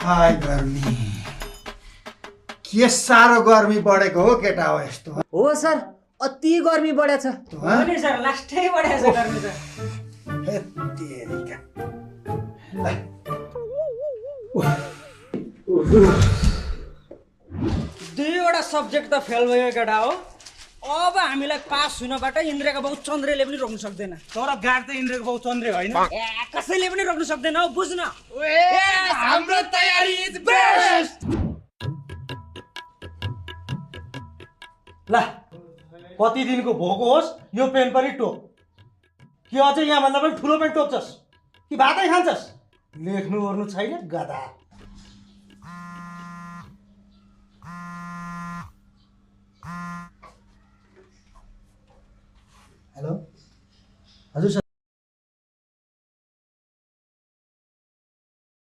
हाय गर्मी के साह्रो गर्मी बढेको हो केटा हो यस्तो हो सर अति गर्मी बढेछ हो नि सर लास्टै बढेछ गर्मी त हे तेरिका दुईवटा सब्जेक्ट त फेल भयो केटा हो अब हामीलाई पास हुनबाट इन्द्रका बाउ चन्द्रले पनि रोक्न सक्दैन तर गाड त इन्द्रको बाउ चन्द्रे होइन कसैले पनि रोक्न सक्दैन हौ बुझ्न हाम्रो तयारी इज बेस्ट ला कति दिनको भोको होस् यो पेन पनि टोक कि अझै यहाँ भन्दा पनि ठुलो पेन टोक्छस् कि भातै खान्छस् लेख्नु ओर्नु छैन गधा हेलो हजुर सर